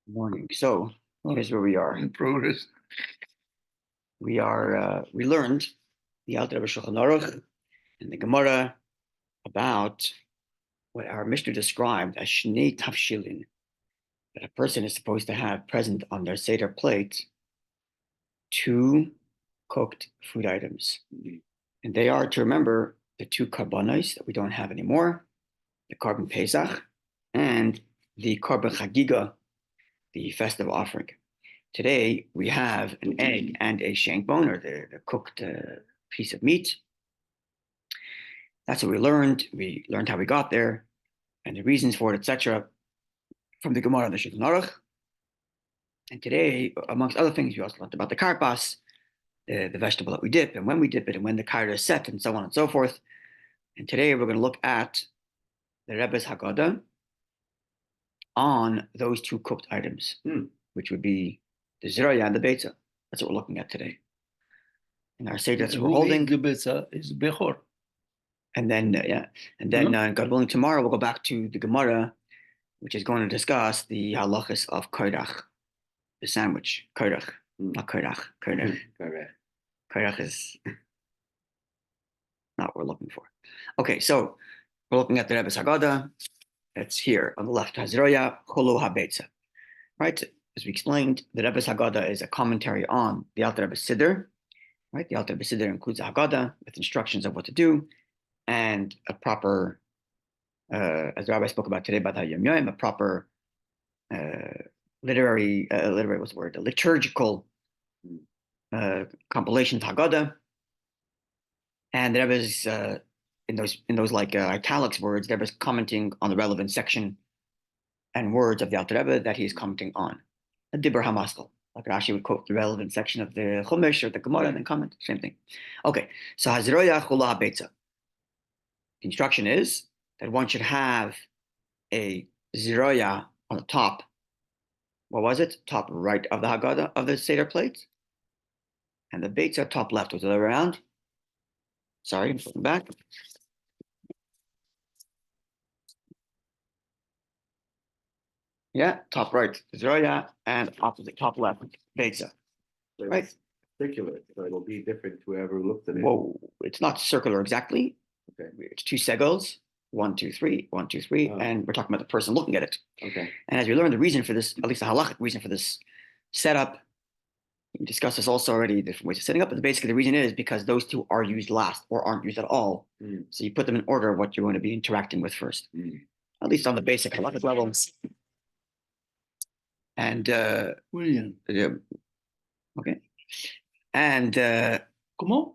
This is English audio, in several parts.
Morning. So here's where we are. Produce. We learned the Alter Rebbe Shulchan Aruch and the Gemara about what our Mishnah described as Shnei Tavshilin, that a person is supposed to have present on their Seder plate two cooked food items. And they are, to remember, the two karbanos that we don't have anymore, the carbon Pesach and the carbon Chagiga, the festive offering. Today, we have an egg and a shank bone, or the cooked piece of meat. That's what we learned. We learned how we got there and the reasons for it, etc., from the Gemara and the Shulchan Aruch. And today, amongst other things, we also learned about the karpas, the vegetable that we dip, and when we dip it, and when the kaira is set, and so on and so forth. And today, we're going to look at the Rebbe's Haggadah on those two cooked items, which would be the ziraya and the beitza. That's what we're looking at today. And our seder that we're holding. The beitza is bechor. And then, God willing, tomorrow we'll go back to the Gemara, which is going to discuss the halachas of koirach, the sandwich. Koirach, not koirach. Koirach. Koirach is not what we're looking for. Okay, so we're looking at the Rebbe's Haggadah. It's here on the left. Hazroya cholu habeitza. Right? As we explained, the Rebbe's Haggadah is a commentary on the Alter Rebbe's Siddur. Right? The Alter Rebbe's Siddur includes a Haggadah with instructions of what to do and a proper, as the Rabbi spoke about today about Yom Yom, a proper liturgical compilation of Haggadah. And the Rebbe's in those like italics words, the Rebbe's commenting on the relevant section and words of the Alter Rebbe that he is commenting on. A Dibur HaMaskal. Like Rashi would quote the relevant section of the Chumash or the Gemara and then comment. Same thing. Okay. So Hazroya Chula Beitza. The instruction is that one should have a ziroya on the top. What was it? Top right of the Haggadah of the Seder plate. And the beitza top left. Was the other way around? Sorry, I'm flipping back. Yeah, top right, ziroya, and opposite, top left, beitza. Right? Circular, so it'll be different to whoever looked at it. Whoa, it's not circular exactly. Okay. It's two segels, 1, 2, 3, 1, 2, 3, and we're talking about the person looking at it. Okay. And as we learned, the reason for this, at least the halachic reason for this setup, we discussed this also already, different ways of setting up, but basically the reason is because those two are used last or aren't used at all. So you put them in order of what you're going to be interacting with first, at least on the basic halachic level. And William. Okay. And ¿Cómo?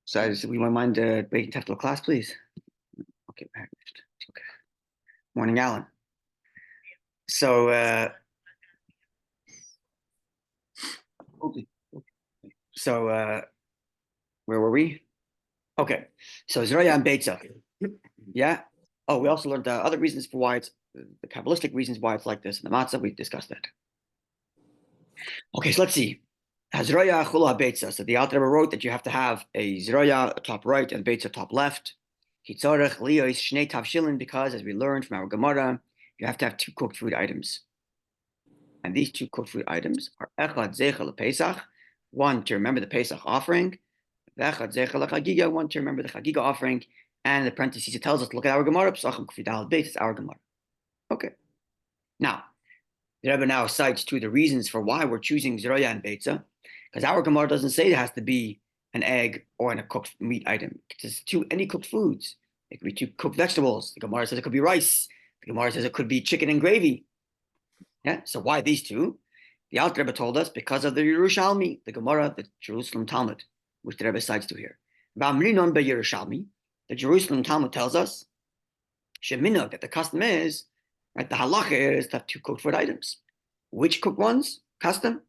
So we might mind breaking time for the class, please. Okay, okay. Morning, Alan. So where were we? Okay, so Zeraya and Beitza. Yeah. Oh, we also learned other reasons for why it's the Kabbalistic reasons why it's like this in the matzah. We discussed that. Okay, so let's see. Hazroya chula beitza. So the Alter Rebbe wrote that you have to have a zroya top right and beitza top left. Hitzorech liyos shnei tavshilin, because as we learned from our Gemara, you have to have two cooked food items. And these two cooked food items are echad zecha lePesach, one to remember the Pesach offering, echad zecha leChagiga, one to remember the Chagiga offering. And in the parentheses, it tells us, look at our Gemara, Psachim Kufidal Beit, it's our Gemara. Okay. Now, the Rebbe now cites two of the reasons for why we're choosing Zeroya and Beitza, because our Gemara doesn't say it has to be an egg or a cooked meat item. It's any cooked foods. It could be two cooked vegetables. The Gemara says it could be rice. The Gemara says it could be chicken and gravy. Yeah. So why these two? The Alter Rebbe told us because of the Yerushalmi, the Gemara, the Jerusalem Talmud, which the Rebbe cites to here. V'amrinon beYerushalmi, the Jerusalem Talmud tells us, sheminag, that the custom is, right, the halacha is to have two cooked food items. Which cooked ones? Custom?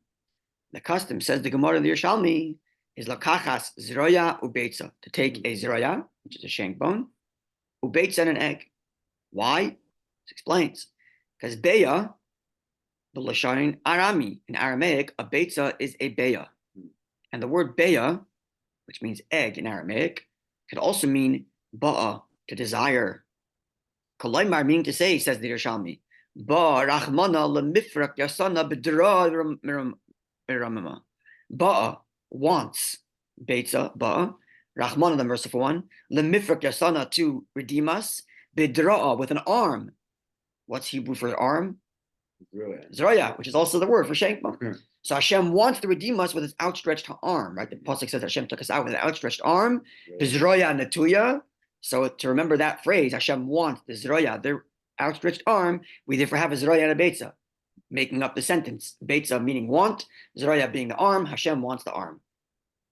The custom, says the Gemara in the Yerushalmi, is lakachas zroya ubeitza, to take a zroya, which is a shank bone, ubeitza and an egg. Why? It explains. Because beya, the lashon arami, in Aramaic, a beitza is a beya. And the word beya, which means egg in Aramaic, could also mean ba'a, to desire, Kolaymar, meaning to say, says the Yerushalmi, Ba Rachmana lemifrak yasana b'dra miramama. Ba wants Beitza, Ba Rachmana, the merciful one, lemifrak yasana, to redeem us, b'dra, with an arm. What's Hebrew for arm? Zroya, which is also the word for Shenkma. So Hashem wants to redeem us with his outstretched arm, right? The pasuk says Hashem took us out with an outstretched arm. Zroya natuya. So to remember that phrase, Hashem wants the Zroya, the outstretched arm. We therefore have a Zroya and a Beitza, making up the sentence. Beitza meaning want, Zroya being the arm. Hashem wants the arm.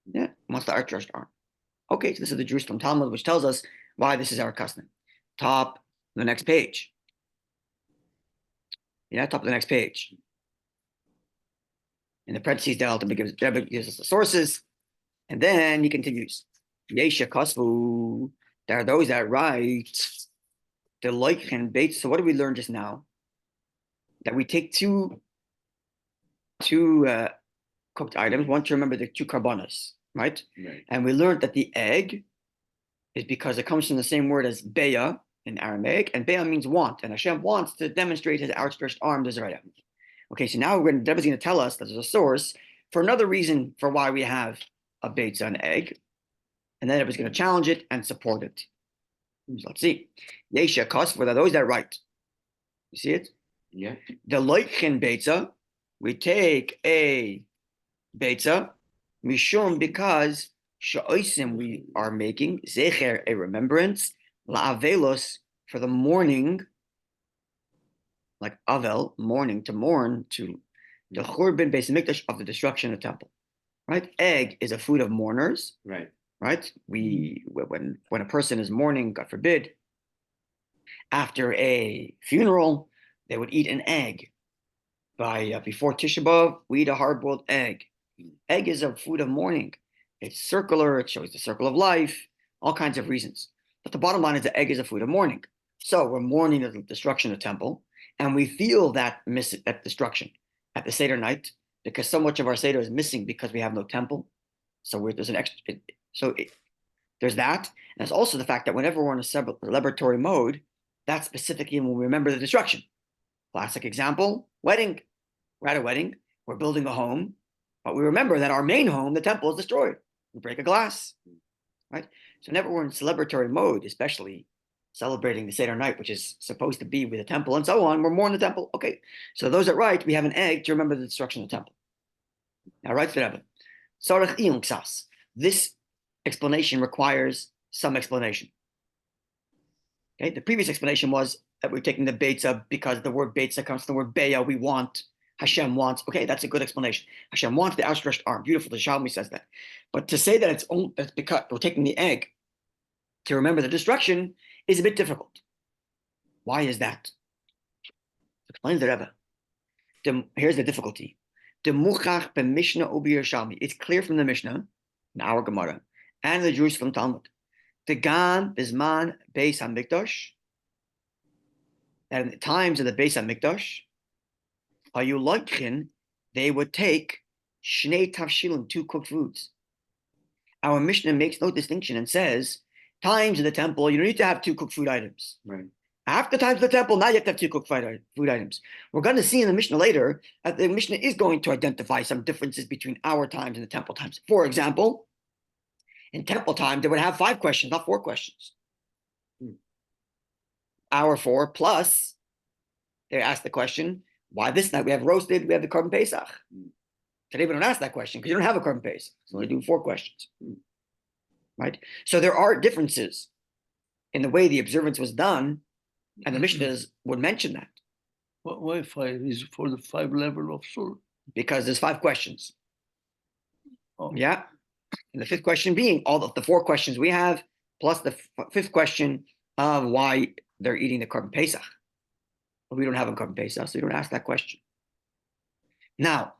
Yeah, wants the outstretched arm. Okay, so this is the Jerusalem Talmud, which tells us why this is our custom. Top the next page. Yeah, top of the next page. In the parentheses, Rebbe gives us the sources, and then he continues. Yesha Kasvu, there are those that write the like and bait. So what did we learn just now? That we take two cooked items. One to remember the two karbanos, right? And we learned that the egg is because it comes from the same word as beya in Aramaic, and beya means want, and Hashem wants to demonstrate his outstretched arm to Zeraya. Okay, so now Rebbe is going to tell us that there's a source for another reason for why we have a beitza, an egg, and then Rebbe is going to challenge it and support it. So let's see. Yesha Kos, for those that write. You see it? Yeah. The loichen beitza, we take a beitza, mishum, because sha'osim, we are making zecher, a remembrance, la'avelos, for the mourning, like avel, mourning, to mourn, to the churban beis hamikdash, of the destruction of the temple. Right? Egg is a food of mourners. Right. Right? When a person is mourning, God forbid, after a funeral, they would eat an egg. Before Tisha B'Av, we eat a hard-boiled egg. Egg is a food of mourning. It's circular. It shows the circle of life. All kinds of reasons. But the bottom line is the egg is a food of mourning. So we're mourning the destruction of the temple, and we feel that destruction at the Seder night, because so much of our Seder is missing because we have no temple. So there's an extra. There's that. And there's also the fact that whenever we're in a celebratory mode, that's specifically when we remember the destruction. Classic example, wedding. We're at a wedding. We're building a home, but we remember that our main home, the temple, is destroyed. We break a glass, right? So whenever we're in celebratory mode, especially celebrating the Seder night, which is supposed to be with the temple and so on, we're more in the temple. Okay, so those that write, we have an egg to remember the destruction of the temple. Now, writes the Rebbe. Sarach iyun ksas. This explanation requires some explanation. Okay, the previous explanation was that we're taking the beitza because the word beitza comes from the word beya, we want, Hashem wants. Okay, that's a good explanation. Hashem wants the outstretched arm. Beautiful, the Shalmi says that. But to say that that's because we're taking the egg to remember the destruction is a bit difficult. Why is that? Explains the Rebbe. Here's the difficulty. It's clear from the Mishnah, in our Gemara, and the Jerusalem Talmud. The Gan Bisman Beis HaMikdash, that in the times of the Beis HaMikdash, they would take Shnei Tavshilim, 2 cooked foods. Our Mishnah makes no distinction and says, times of the temple, you don't need to have 2 cooked food items. Right. After times of the temple, now you have to have 2 cooked food items. We're going to see in the Mishnah later that the Mishnah is going to identify some differences between our times and the temple times. For example, in temple time, they would have 5 questions, not 4 questions. Hour 4 plus, they ask the question, why this night we have roasted, we have the Korban Pesach. Today we don't ask that question because you don't have a Korban Pesach. So we do 4 questions. Right? So there are differences in the way the observance was done, and the Mishnahs would mention that. Why 5 is for the 5 level of soul? Because there's 5 questions. Oh. Yeah. And the 5th question being all of the 4 questions we have, plus the 5th question of why they're eating the Korban Pesach. But we don't have a Korban Pesach, so we don't ask that question. Now,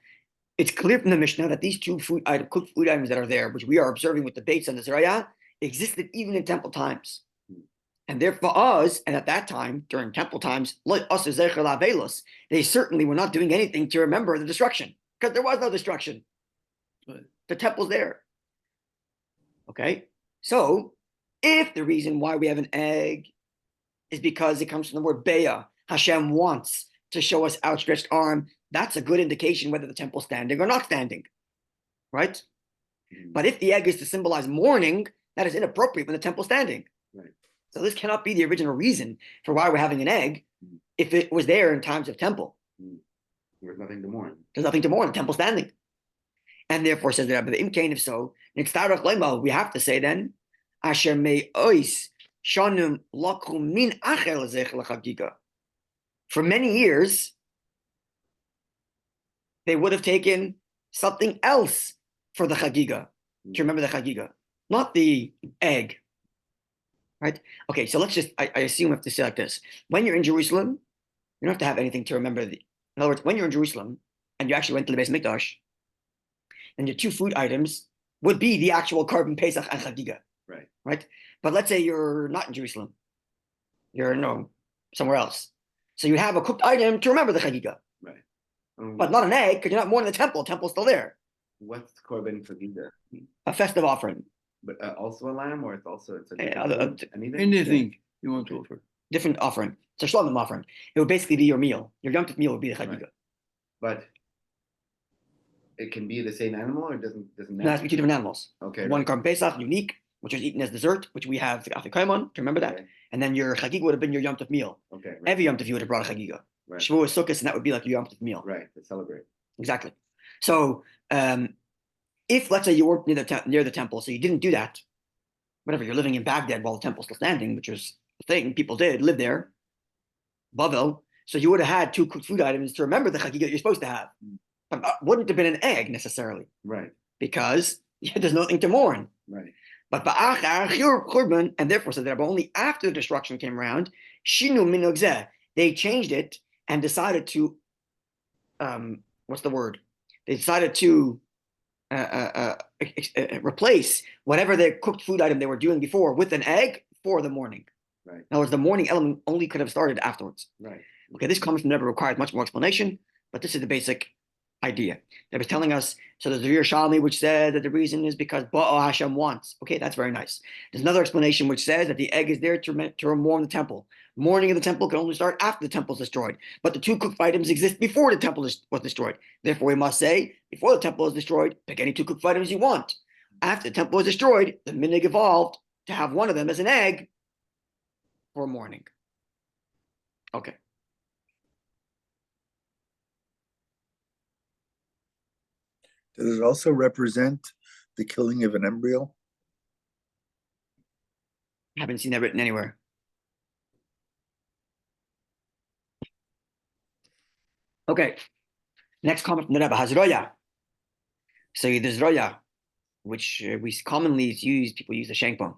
it's clear from the Mishnah that these 2 cooked food items that are there, which we are observing with the Beitza and the Zeraya, existed even in temple times. And therefore us, and at that time, during temple times, they certainly were not doing anything to remember the destruction, because there was no destruction. Right. The temple's there. Okay? So, if the reason why we have an egg is because it comes from the word beya. Hashem wants to show us outstretched arm. That's a good indication whether the temple's standing or not standing, right? But if the egg is to symbolize mourning, that is inappropriate when the temple's standing. Right. So this cannot be the original reason for why we're having an egg if it was there in times of temple. There's nothing to mourn. There's nothing to mourn, the temple's standing. And therefore, says the Rebbe, if so, we have to say then, Asher may ois shanum lakhu min acher lezech l'chagiga. For many years, they would have taken something else for the chagiga. To remember the chagiga, not the egg. Right? Okay, so let's just, I assume we have to say like this. When you're in Jerusalem, you don't have to have anything to remember. In other words, when you're in Jerusalem and you actually went to the Beis Mikdash, then your two food items would be the actual Korban Pesach and Chagiga. Right. Right? But let's say you're not in Jerusalem. You're somewhere else. So you have a cooked item to remember the Chagiga. Right. But not an egg, because you're not mourning the temple. The temple's still there. What's Korban Chagiga? A festive offering. But also a lamb, or it's anything you want to offer. Different offering. It's a shlomim offering. It would basically be your meal. Your Yom Tov meal would be the Chagiga. Right. But it can be the same animal, or doesn't No, it has to be two different animals. Okay. One Korban Pesach, unique, which was eaten as dessert, which we have the Afikaimon, to remember that. Okay. And then your Chagiga would have been your Yom Tov meal. Okay. Right. Every Yom Tov you would have brought a Chagiga. Right. Shavuot, Sukkot, and that would be like your Yom Tov meal. Right. To celebrate. Exactly. So if, let's say, you weren't near the temple, so you didn't do that, whatever, you're living in Baghdad while the temple's still standing, which was a thing, people did live there, Bavel, so you would have had two cooked food items to remember the Chagiga you're supposed to have. But wouldn't have been an egg necessarily. Right. Because there's nothing to mourn. Right. But ba'achar churban, and therefore said that only after the destruction came around, shinu minhag zeh, they changed it and decided to, what's the word? They decided to replace whatever the cooked food item they were doing before with an egg for the morning. Right. In other words, the morning element only could have started afterwards. Right. Okay, this comment from Rebbe requires much more explanation, but this is the basic idea. They was telling us, so there's the Yerushalmi which said that the reason is because Baal Hashem wants. Okay, that's very nice. There's another explanation which says that the egg is there to mourn the temple. Mourning of the temple can only start after the temple is destroyed. But the two cooked items exist before the temple was destroyed. Therefore, we must say, before the temple is destroyed, pick any two cooked items you want. After the temple was destroyed, the minhag evolved to have one of them as an egg for mourning. Okay. Does it also represent the killing of an embryo? Haven't seen that written anywhere. Okay. Next comment from the Rebbe, Hazroya. So the Zroya, which we commonly use, people use the shankbone.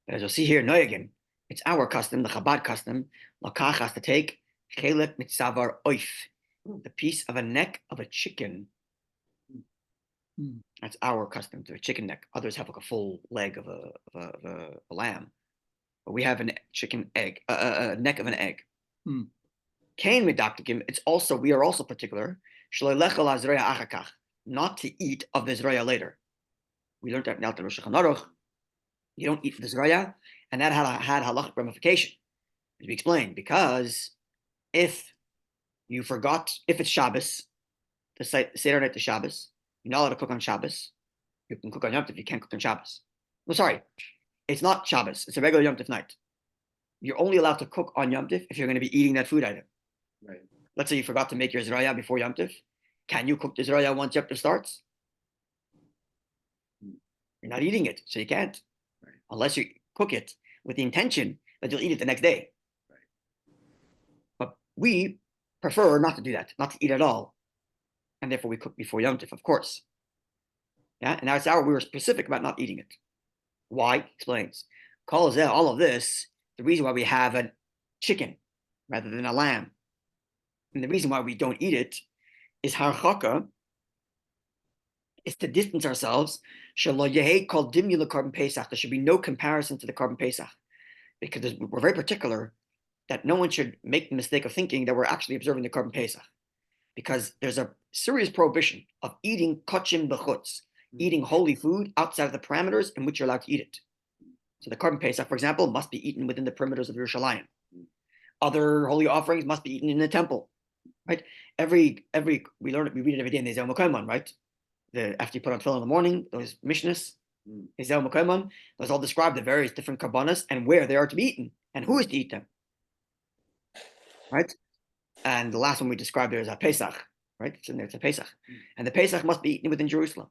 But as you'll see here, Noyagin, it's our custom, the Chabad custom, Lakach has to take Chelet Mitzavar Oif, the piece of a neck of a chicken. That's our custom, to a chicken neck. Others have like a full leg of a lamb, but we have a chicken egg, a neck of an egg. Kain medaktikim. We are also particular not to eat of the zraya later. We learned that in Alter Rosh Hashanah. You don't eat for the zraya, and that had halachic ramification, as we explained, because if you forgot, if it's Shabbos, the Seder night to Shabbos, you're not allowed to cook on Shabbos. You can cook on Yom Tov, you can't cook on Shabbos. No, sorry. It's not Shabbos. It's a regular Yom Tov night. You're only allowed to cook on Yom Tov if you're going to be eating that food item. Right. Let's say you forgot to make your Zraya before Yom Tov. Can you cook the Zraya once Yom Tov starts? You're not eating it, so you can't. Right. Unless you cook it with the intention that you'll eat it the next day. Right. But we prefer not to do that, not to eat at all. And therefore we cook before Yom Tov, of course. Yeah, and that's we were specific about not eating it. Why? Explains. All of this, the reason why we have a chicken rather than a lamb, and the reason why we don't eat it is harchaka, is to distance ourselves. Called dimula Korban Pesach. There should be no comparison to the Korban Pesach, because we're very particular that no one should make the mistake of thinking that we're actually observing the Korban Pesach, because there's a serious prohibition of eating kachim b'chutz, eating holy food outside of the parameters in which you're allowed to eat it. So the Korban Pesach, for example, must be eaten within the perimeters of Yerushalayim. other holy offerings must be eaten in the temple, right? We read it every day in the Zel Mokoimon, right? After you put on tefillin in the morning, those mishnahs, Zel Mokoimon, those all describe the various different karbanas and where they are to be eaten and who is to eat them, right? And the last one we described there is a Pesach, right? It's in there, it's a Pesach. And the Pesach must be eaten within Jerusalem.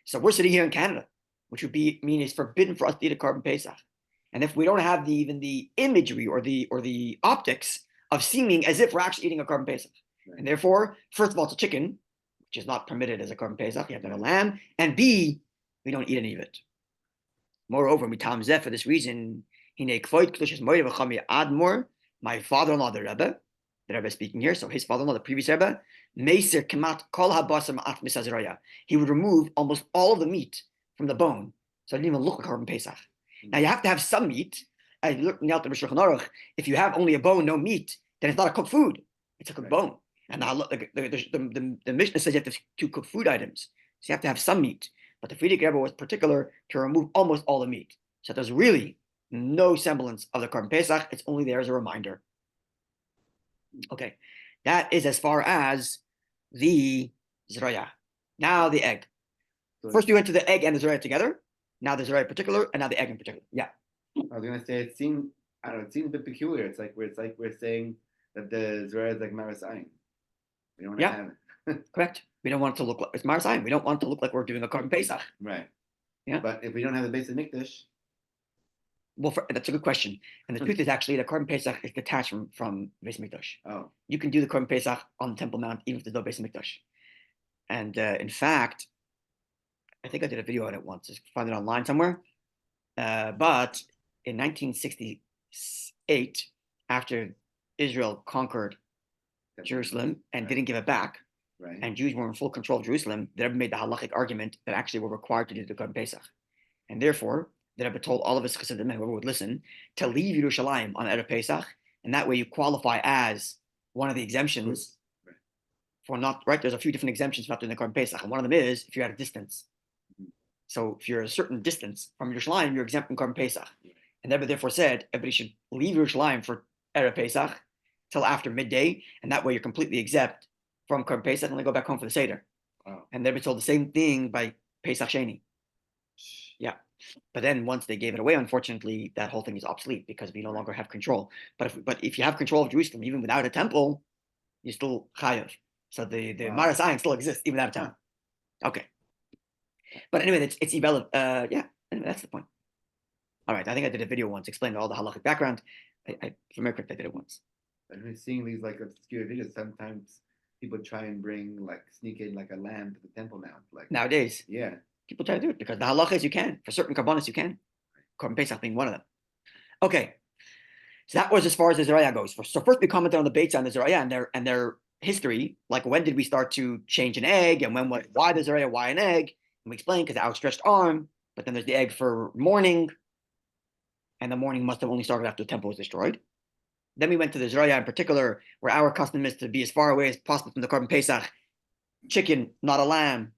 So we're sitting here in Canada, which would mean it's forbidden for us to eat a carbon Pesach. And if we don't have even the imagery or the optics of seeming as if we're actually eating a carbon Pesach. Right. And therefore, first of all, it's a chicken, which is not permitted as a carbon Pesach. You have to have a lamb. And B, we don't eat any of it. Moreover, we tam zeh for this reason, my father-in-law, the Rebbe speaking here, so his father-in-law, the previous Rebbe, he would remove almost all of the meat from the bone, so it didn't even look like carbon Pesach. Now you have to have some meat. I looked out the Shulchan Aruch. If you have only a bone, no meat, then it's not a cooked food. It's a cooked bone. And now the Mishnah says you have to cook food items, so you have to have some meat. But the Frierdiker Rebbe was particular to remove almost all the meat. So there's really no semblance of the carbon Pesach. It's only there as a reminder. Okay, that is as far as the Zraya. Now the egg. First we went to the egg and the Zraya together. Now the Zraya in particular, and now the egg in particular. Yeah. I was gonna say it seems a bit peculiar. It's like we're saying that the Zraya is like Maras Ayin. We don't want to have it. Correct. We don't want it to look like it's Maras Ayin. We don't want it to look like we're doing a carbon Pesach. Right. Yeah. But if we don't have the base of Mikdash. Well, that's a good question. And the truth is actually the carbon Pesach is detached from Beis Mikdash. Oh. You can do the carbon Pesach on the Temple Mount even if there's no Beis Mikdash. And in fact, I think I did a video on it once. Just find it online somewhere. But in 1968, after Israel conquered Jerusalem and didn't give it back, right, and Jews were in full control of Jerusalem, the Rebbe made the halachic argument that actually were required to do the carbon Pesach. And therefore, the Rebbe told all of his chassidim, whoever would listen, to leave Yerushalayim on Erev Pesach, and that way you qualify as one of the exemptions for not, right? There's a few different exemptions for not doing the carbon Pesach, and one of them is if you're at a distance. So if you're a certain distance from Yerushalayim, you're exempt from carbon Pesach. And the Rebbe therefore said everybody should leave Yerushalayim for Erev Pesach till after midday, and that way you're completely exempt from carbon Pesach, and they go back home for the Seder. Wow. And the Rebbe told the same thing by Pesach Sheni. Yeah. But then once they gave it away, unfortunately, that whole thing is obsolete because we no longer have control. But if you have control of Jerusalem, even without a temple, you're still chayav. So the Maras Ayin still exists even without a temple. Okay. But anyway, it's irrelevant. Yeah. Anyway, that's the point. All right. I think I did a video once explaining all the halachic background. From America, I did it once. I've been seeing these like obscure videos. Sometimes people try and sneak in like a lamb to the Temple Mount. Like nowadays. Yeah. People try to do it because the halacha is you can. For certain karbanos, you can. Carbon Pesach being one of them. Okay. So that was as far as the Zeraya goes. So first we commented on the Beitzah and the Zeraya and their history. Like when did we start to change an egg and why the Zeraya, why an egg? And we explained because the outstretched arm, but then there's the egg for mourning. And the mourning must have only started after the temple was destroyed. Then we went to the Zeraya in particular, where our custom is to be as far away as possible from the carbon Pesach. Chicken, not a lamb.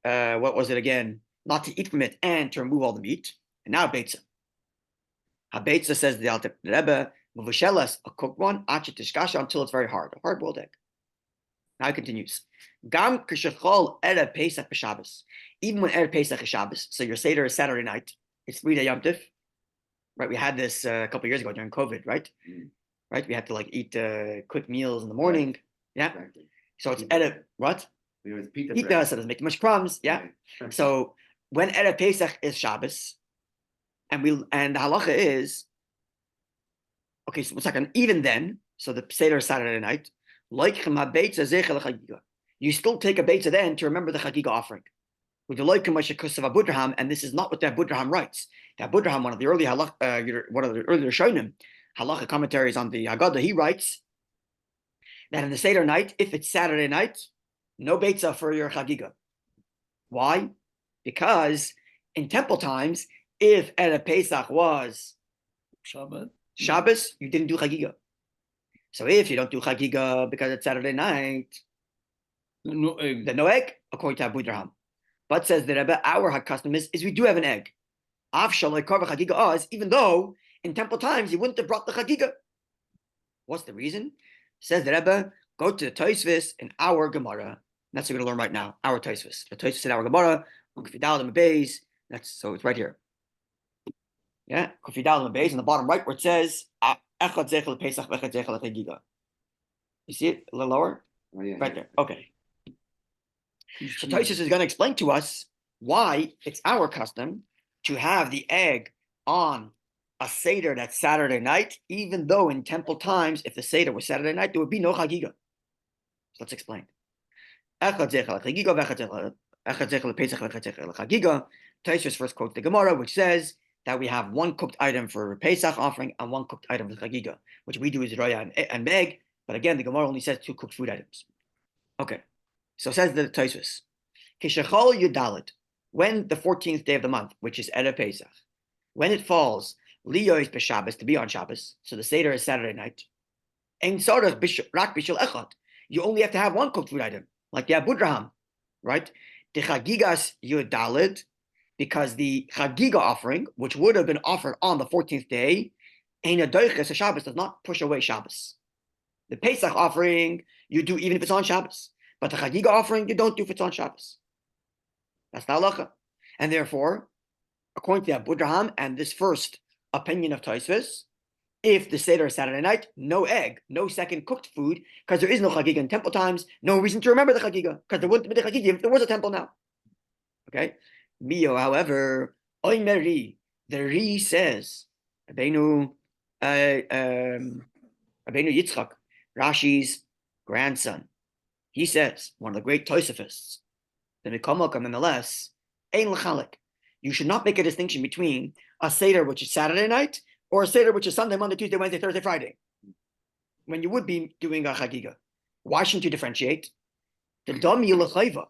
What was it again? Not to eat from it and to remove all the meat. And now Beitzah. Beitzah says the Alter Rebbe, Muvushelas, a cooked one, Achitishkasha, until it's very hard, a hard-boiled egg. Now it continues. Gam kishachol Erev Pesach b'Shabbos. Even when Erev Pesach is Shabbos, so your Seder is Saturday night, it's 3-day Yom Tif. Right, we had this a couple of years ago during COVID, right? Right, we had to like eat quick meals in the morning. Right. Yeah. Exactly. So it's Erev, what? Pita, so it doesn't make too much crumbs. Yeah. Right. So when Erev Pesach is Shabbos, and the halacha is, okay, so 1 second, even then, so the Seder is Saturday night, you still take a Beitzah then to remember the Chagiga offering. And this is not what the Abudraham writes. The Abudraham, one of the early Rishonim, halacha commentaries on the Haggadah, he writes that in the Seder night, if it's Saturday night, no Beitzah for your Chagiga. Why? Because in temple times, if Erev Pesach was Shabbos, you didn't do Chagiga. So if you don't do Chagiga because it's Saturday night, then no egg, according to Abu Draham. But says the Rebbe, our custom is we do have an egg. Even though in temple times, you wouldn't have brought the Haggadah. What's the reason? Says the Rebbe, go to the Tosfos in our Gemara. That's what we're going to learn right now. Our Tosfos. The Tosfos in our Gemara, Kufidal and Beis. So it's right here. Yeah, Kufidal and Beis on the bottom right where it says Echad Zechel Pesach Echad Zechel Haggadah. You see it a little lower? Oh, yeah. Right there. Okay. So Tosfos is going to explain to us why it's our custom to have the egg on a Seder that's Saturday night, even though in temple times, if the Seder was Saturday night, there would be no Haggadah. So let's explain. Tosfos first quotes the Gemara, which says that we have one cooked item for Pesach offering and one cooked item for Haggadah, which we do is Roya and Meg. But again, the Gemara only says 2 cooked food items. Okay. So says the Tosfos, Kishachol Yudalit, when the 14th day of the month, which is Erev Pesach, when it falls, Liyois b'Shabbos, to be on Shabbos, so the Seder is Saturday night. Ein tzarech rak bishul echad. You only have to have one cooked food item, like the Abudraham, right? The Chagigas Yudalit, because the Chagiga offering, which would have been offered on the 14th day, Ein adoiches Shabbos, does not push away Shabbos. The Pesach offering, you do even if it's on Shabbos. But the Chagiga offering, you don't do if it's on Shabbos. That's the halacha. And therefore, according to Abudraham and this first opinion of Tosfos, if the Seder is Saturday night, no egg, no second cooked food, because there is no Chagiga in temple times, no reason to remember the Chagiga, because there wouldn't be the Chagiga if there was a temple now. Okay? Mio, however, Oimeri, the Ri says, Rabbeinu Yitzchak, Rashi's grandson, he says, one of the great Tosafos, the Mikomokam nonetheless, Ein L'chalik, you should not make a distinction between a Seder which is Saturday night or a Seder which is Sunday, Monday, Tuesday, Wednesday, Thursday, Friday, when you would be doing a Chagiga. Why shouldn't you differentiate? The Dami L'chayva,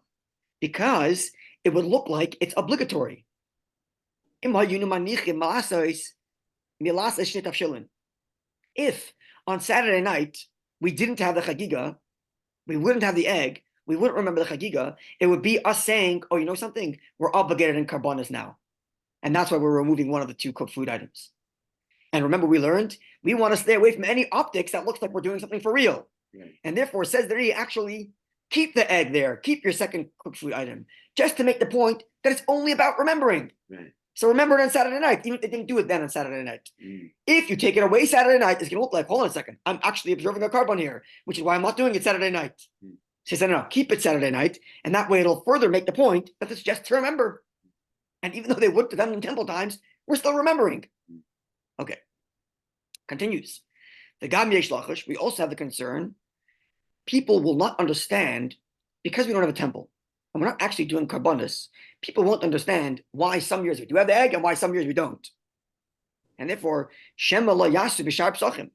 because it would look like it's obligatory. If on Saturday night we didn't have the Chagiga, we wouldn't have the egg, we wouldn't remember the Chagiga, it would be us saying, oh, you know something? We're obligated in Karbanas now. And that's why we're removing one of the 2 cooked food items. And remember, we learned, we want to stay away from any optics that looks like we're doing something for real. Right. And therefore, says that he actually keep the egg there, keep your second cooked food item, just to make the point that it's only about remembering. Right. So remember it on Saturday night, even if they didn't do it then on Saturday night. If you take it away Saturday night, it's going to look like, hold on a second, I'm actually observing a carbon here, which is why I'm not doing it Saturday night. She said, no, keep it Saturday night, and that way it'll further make the point that it's just to remember. And even though they would have done in temple times, we're still remembering. Okay. Continues. The Gam Yesh Lachish, we also have the concern, people will not understand, because we don't have a temple, and we're not actually doing karbonis, people won't understand why some years we do have the egg and why some years we don't. And therefore, Shema lo yasu b'shar psachim.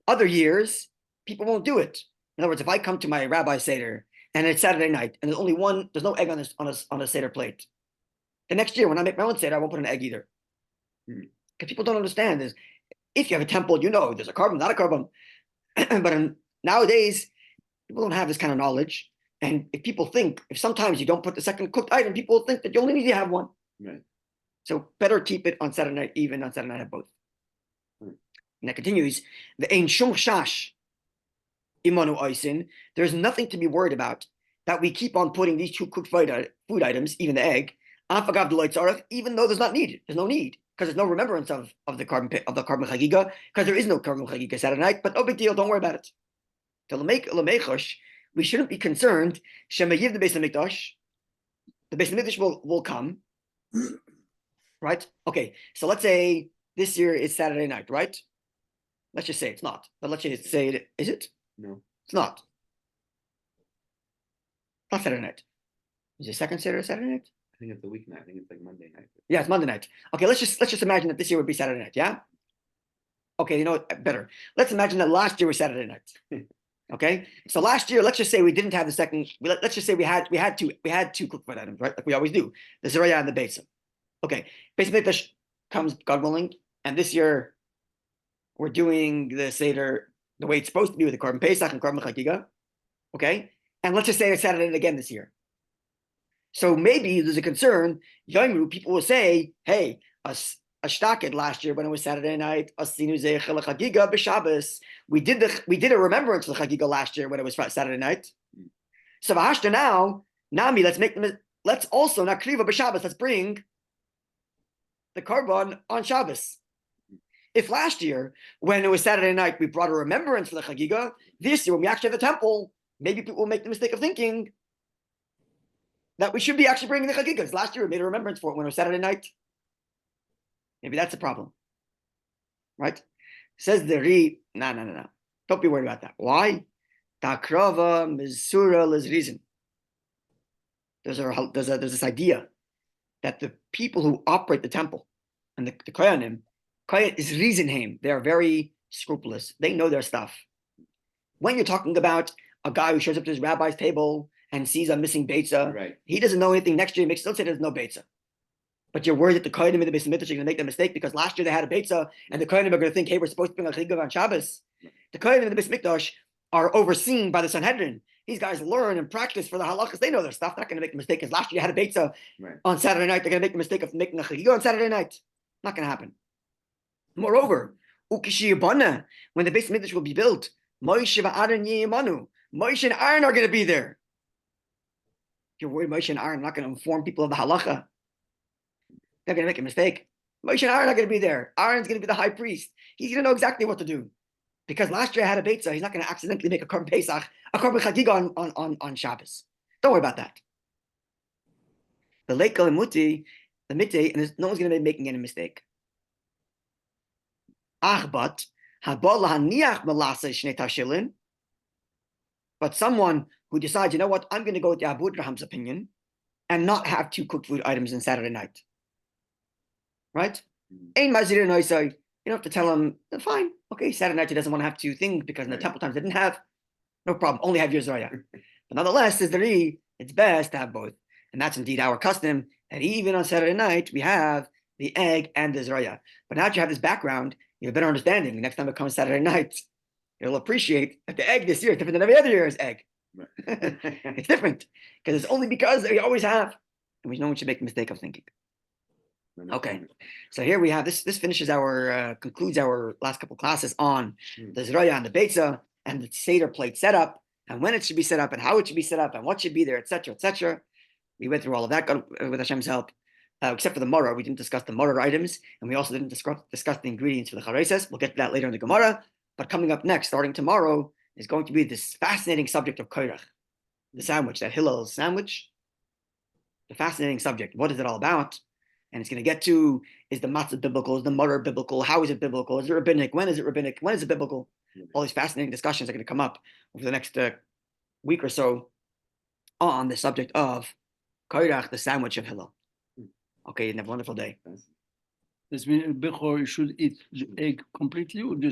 Other years, people won't do it. In other words, if I come to my rabbi seder and it's Saturday night and there's only one, there's no egg on a seder plate. The next year, when I make my own seder, I won't put an egg either. Because people don't understand is, if you have a temple, you know there's a carbon, not a carbon. But nowadays, people don't have this kind of knowledge. And if sometimes you don't put the second cooked item, people will think that you only need to have one. Right. So better keep it on Saturday night, even on Saturday night have both. And that continues, the Ein Shum Shash Imanu Oisin, there's nothing to be worried about that we keep on putting these 2 cooked food items, even the egg, even though there's no need, because there's no remembrance of the carbon chagiga, because there is no carbon chagiga Saturday night, but no big deal, don't worry about it. We shouldn't be concerned. Shemayiv the Beis Hamikdash, the Beis Hamikdash will come, right? Okay, so let's say this year is Saturday night, right? Let's just say it's not, but let's just say it is. It? No, it's not. Not Saturday night. Is it second Saturday night? I think it's the weeknight. I think it's like Monday night. Yeah, it's Monday night. Okay, let's just imagine that this year would be Saturday night. Yeah. Okay, you know what? Better. Let's imagine that last year was Saturday night. Okay, so last year, let's just say we didn't have the second. Let's just say we had 2 cooked food items, right? Like we always do. The Zeraya and the Beisa. Okay, Beis Hamikdash comes, God willing, and this year we're doing the Seder the way it's supposed to be with the Korban Pesach and Korban Chagiga. Okay, and let's just say it's Saturday again this year. So maybe there's a concern. Yoimru, people will say, "Hey, a shtakid last year when it was Saturday night. Asinu zeicha lechagiga b'Shabbos. We did a remembrance of the chagiga last year when it was Saturday night. So v'hashta now, Nami, let's also nakriva b'Shabbos. Let's bring the korban on Shabbos. If last year, when it was Saturday night, we brought a remembrance for the chagiga, this year when we actually have the temple, maybe people will make the mistake of thinking that we should be actually bringing the chagigas. Last year we made a remembrance for it when it was Saturday night. Maybe that's the problem, right? Says the Rebbe, no. Don't be worried about that. Why? Ta'krava mizura is reason. There's this idea that the people who operate the temple and the koyanim is reasonheim. They are very scrupulous. They know their stuff. When you're talking about a guy who shows up to his rabbi's table and sees a missing beitza, Right. He doesn't know anything. Next year, he makes still say there's no beitza. But you're worried that the koyanim and the Beis Mikdash are going to make the mistake because last year they had a beitza and the koyanim are going to think, hey, we're supposed to bring a chagiga on Shabbos. The koyanim and the Beis Mikdash are overseen by the Sanhedrin. These guys learn and practice for the halachas. They know their stuff. They're not going to make the mistake because last year you had a beitza on Saturday night. They're going to make the mistake of making a chagiga on Saturday night. Not going to happen. Moreover, ukishiyabana, when the Beis Mikdash will be built, Moshe v'Aaron yiyimanu. Moshe and Aaron are going to be there. You're worried Moshe and Aaron are not going to inform people of the halacha. They're going to make a mistake. Moshe and Aaron are going to be there. Aaron's going to be the high priest. He's going to know exactly what to do. Because last year I had a beitza, he's not going to accidentally make a korban pesach, a korban chagiga on Shabbos. Don't worry about that. The leikal and muti, the mitte, and no one's going to be making any mistake. But someone who decides, you know what, I'm going to go with the Abu Draham's opinion and not have 2 cooked food items on Saturday night. Right? Ein mazir noisai. You don't have to tell him, fine, okay, Saturday night he doesn't want to have 2 things because in the temple times they didn't have. No problem, only have your zraya. But nonetheless, says the Rebbe, it's best to have both. And that's indeed our custom, that even on Saturday night we have the egg and the zraya. But now that you have this background, you have a better understanding. The next time it comes Saturday night, you'll appreciate that the egg this year is different than every other year's egg. It's different because it's only because we always have, and no one should make the mistake of thinking. Okay, so here we have this finishes our concludes our last couple classes on the zraya and the beitza and the seder plate setup and when it should be set up and how it should be set up and what should be there, etc., etc. We went through all of that with Hashem's help, except for the morah. We didn't discuss the morah items, and we also didn't discuss the ingredients for the chareses. We'll get to that later in the Gemara. But coming up next, starting tomorrow, is going to be this fascinating subject of koirach, the sandwich, that Hillel sandwich. The fascinating subject. What is it all about? And it's going to get to, is the matzah biblical? Is the morah biblical? How is it biblical? Is it rabbinic? When is it rabbinic? When is it biblical? All these fascinating discussions are going to come up over the next week or so on the subject of koirach, the sandwich of Hillel. Okay, and have a wonderful day. This means Bechor should eat the egg completely or just